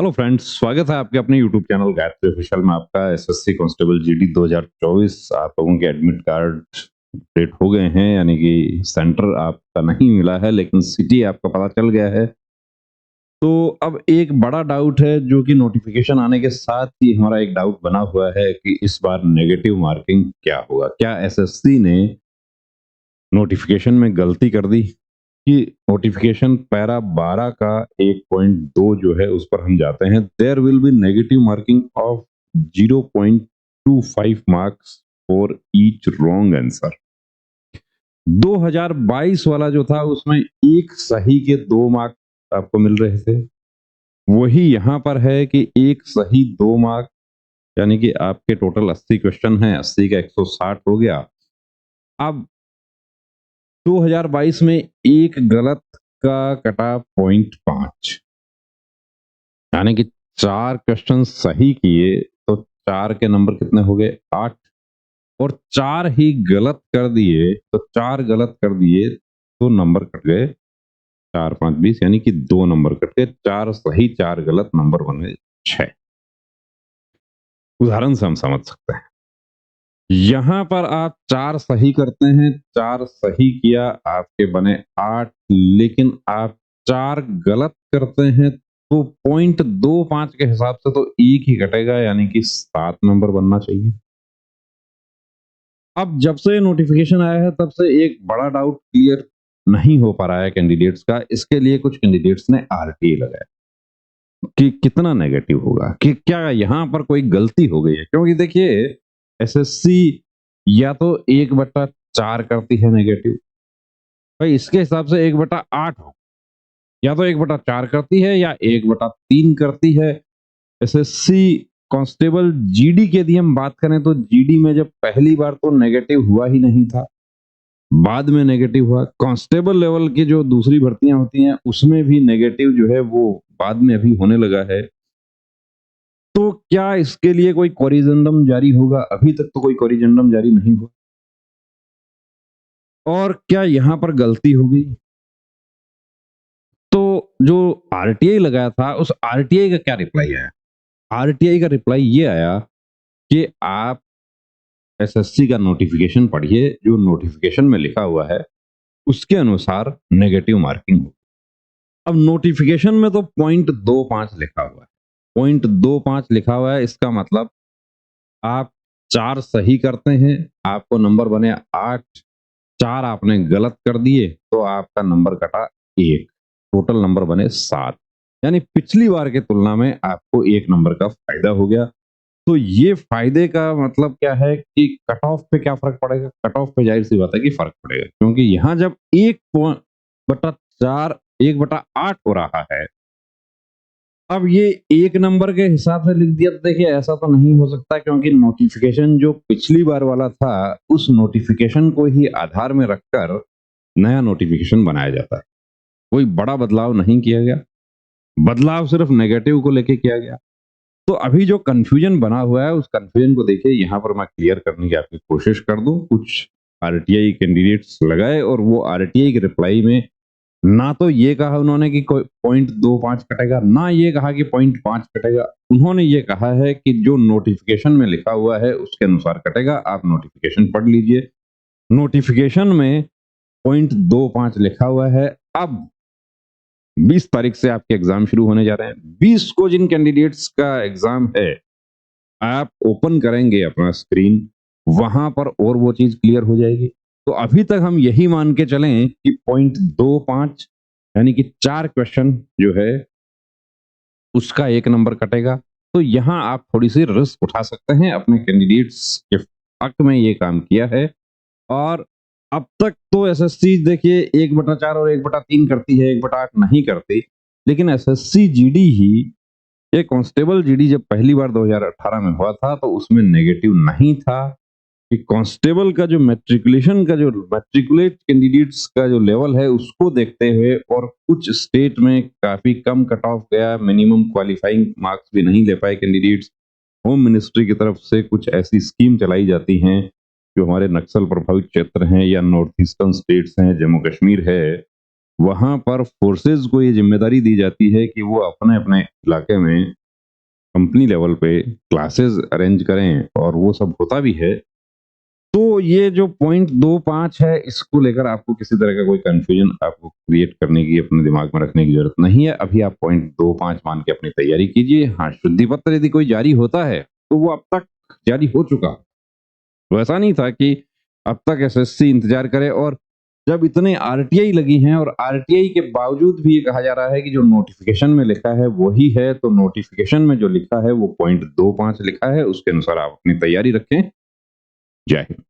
Hello friends, स्वागत है आपके अपने यूट्यूब चैनल गायत्री ऑफिशियल में। आपका एसएससी कांस्टेबल जीडी 2024 आप लोगों के एडमिट कार्ड अपडेट हो गए हैं, यानी कि सेंटर आपका नहीं मिला है लेकिन सिटी आपका पता चल गया है। तो अब एक बड़ा डाउट है जो कि नोटिफिकेशन आने के साथ ही हमारा एक डाउट बना हुआ है कि इस बार नेगेटिव मार्किंग क्या होगा। क्या एसएससी ने नोटिफिकेशन में गलती कर दी कि नोटिफिकेशन पैरा 12 का 1.2 जो है उस पर हम जाते हैं, there will be negative marking of 0.25 marks for each wrong answer. 2022 वाला जो था उसमें एक सही के 2 मार्क्स आपको मिल रहे थे। वही यहां पर है कि एक सही 2 मार्क, यानी कि आपके टोटल 80 क्वेश्चन हैं, 80 का 160 हो गया। अब 2022 में एक गलत का कटा 0.5, यानी कि 4 क्वेश्चन सही किए तो 4 के नंबर कितने हो गए? 8। और 4 ही गलत कर दिए तो 4 गलत कर दिए तो नंबर कट गए 4 5 20, यानी कि 2 नंबर कट गए। 4 सही 4 गलत नंबर बन गए 6। उदाहरण से हम समझ सकते हैं। यहां पर आप 4 सही करते हैं, 4 सही किया, आपके बने 8, लेकिन आप 4 गलत करते हैं तो 0.25 के हिसाब से तो एक ही कटेगा, यानी कि 7 नंबर बनना चाहिए। अब जब से नोटिफिकेशन आया है तब से एक बड़ा डाउट क्लियर नहीं हो पा रहा है कैंडिडेट्स का। इसके लिए कुछ कैंडिडेट्स ने आरटीए लगाया कि कितना नेगेटिव होगा, कि क्या यहाँ पर कोई गलती हो गई है। क्योंकि देखिए, एसएससी या तो 1/4 करती है नेगेटिव, भाई इसके हिसाब से 1/8 हो, या तो 1/4 करती है या 1/3 करती है। एसएससी कांस्टेबल जीडी की यदि हम बात करें तो जीडी में जब पहली बार तो नेगेटिव हुआ ही नहीं था, बाद में नेगेटिव हुआ। कांस्टेबल लेवल की जो दूसरी भर्तियां होती हैं उसमें भी नेगेटिव जो है वो बाद में अभी होने लगा है। तो क्या इसके लिए कोई कोरिजेंडम जारी होगा? अभी तक तो कोई कोरिजेंडम जारी नहीं हुआ। और क्या यहां पर गलती हो गई? तो जो आरटीआई लगाया था उस आरटीआई का क्या रिप्लाई आया? आरटीआई का रिप्लाई ये आया कि आप एसएससी का नोटिफिकेशन पढ़िए, जो नोटिफिकेशन में लिखा हुआ है उसके अनुसार नेगेटिव मार्किंग हो। अब नोटिफिकेशन में तो 0.25 लिखा हुआ है, 0.25 लिखा हुआ है, इसका मतलब आप 4 सही करते हैं, आपको नंबर बने 8, 4 आपने गलत कर दिए तो आपका नंबर कटा 1, टोटल नंबर बने 7। यानी पिछली बार के तुलना में आपको 1 नंबर का फायदा हो गया। तो ये फायदे का मतलब क्या है कि कट ऑफ पे क्या फर्क पड़ेगा? कट ऑफ पे जाहिर सी बात है कि फर्क पड़ेगा, क्योंकि यहां जब 1/4 1/8 हो रहा है, अब ये 1 नंबर के हिसाब से लिख दिया तो देखिए ऐसा तो नहीं हो सकता, क्योंकि नोटिफिकेशन जो पिछली बार वाला था उस नोटिफिकेशन को ही आधार में रखकर नया नोटिफिकेशन बनाया जाता है। कोई बड़ा बदलाव नहीं किया गया, बदलाव सिर्फ नेगेटिव को लेके किया गया। तो अभी जो कंफ्यूजन बना हुआ है उस कंफ्यूजन को देखिए, यहाँ पर मैं क्लियर करने की आपकी कोशिश कर दूं। कुछ आरटीआई कैंडिडेट्स लगाए और वो आरटीआई के रिप्लाई में ना तो ये कहा उन्होंने कि कोई 0.25 कटेगा, ना ये कहा कि 0.5 कटेगा। उन्होंने ये कहा है कि जो नोटिफिकेशन में लिखा हुआ है उसके अनुसार कटेगा। आप नोटिफिकेशन पढ़ लीजिए, नोटिफिकेशन में 0.25 लिखा हुआ है। अब 20 तारीख से आपके एग्जाम शुरू होने जा रहे हैं। 20 को जिन कैंडिडेट्स का एग्जाम है, आप ओपन करेंगे अपना स्क्रीन, वहां पर और वो चीज क्लियर हो जाएगी। तो अभी तक हम यही मान के चलें कि 0.25, यानी कि 4 क्वेश्चन जो है उसका 1 नंबर कटेगा। तो यहां आप थोड़ी सी रिस्क उठा सकते हैं, अपने कैंडिडेट्स के हक में ये काम किया है। और अब तक तो एसएससी देखिए 1/4 और 1/3 करती है, 1/8 नहीं करती। लेकिन एसएससी जीडी ही, ये कांस्टेबल जीडी जब पहली बार 2018 में हुआ था तो उसमें नेगेटिव नहीं था। कि कांस्टेबल का जो मैट्रिकुलेशन का जो मैट्रिकुलेट कैंडिडेट्स का जो लेवल है उसको देखते हुए, और कुछ स्टेट में काफी कम कट ऑफ गया, मिनिमम क्वालिफाइंग मार्क्स भी नहीं ले पाए कैंडिडेट्स। होम मिनिस्ट्री की तरफ से कुछ ऐसी स्कीम चलाई जाती हैं जो हमारे नक्सल प्रभावित क्षेत्र हैं या नॉर्थ ईस्टर्न स्टेट्स हैं, जम्मू कश्मीर है, वहां पर फोर्सेस को ये जिम्मेदारी दी जाती है कि वो अपने अपने इलाके में कंपनी लेवल पे क्लासेस अरेंज करें, और वो सब होता भी है। तो ये जो पॉइंट 2.5 है, इसको लेकर आपको किसी तरह का कोई कंफ्यूजन आपको क्रिएट करने की, अपने दिमाग में रखने की जरूरत नहीं है। अभी आप पॉइंट 2.5 मान के अपनी तैयारी कीजिए। हाँ, शुद्धि पत्र यदि कोई जारी होता है तो वो अब तक जारी हो चुका। वैसा नहीं था कि अब तक एसएससी इंतजार करे, और जब इतने आरटीआई लगी हैं और आरटीआई के बावजूद भी ये कहा जा रहा है कि जो नोटिफिकेशन में लिखा है वही है, तो नोटिफिकेशन में जो लिखा है वो पॉइंट 2.5 लिखा है, उसके अनुसार आप अपनी तैयारी रखें। जय हिंद।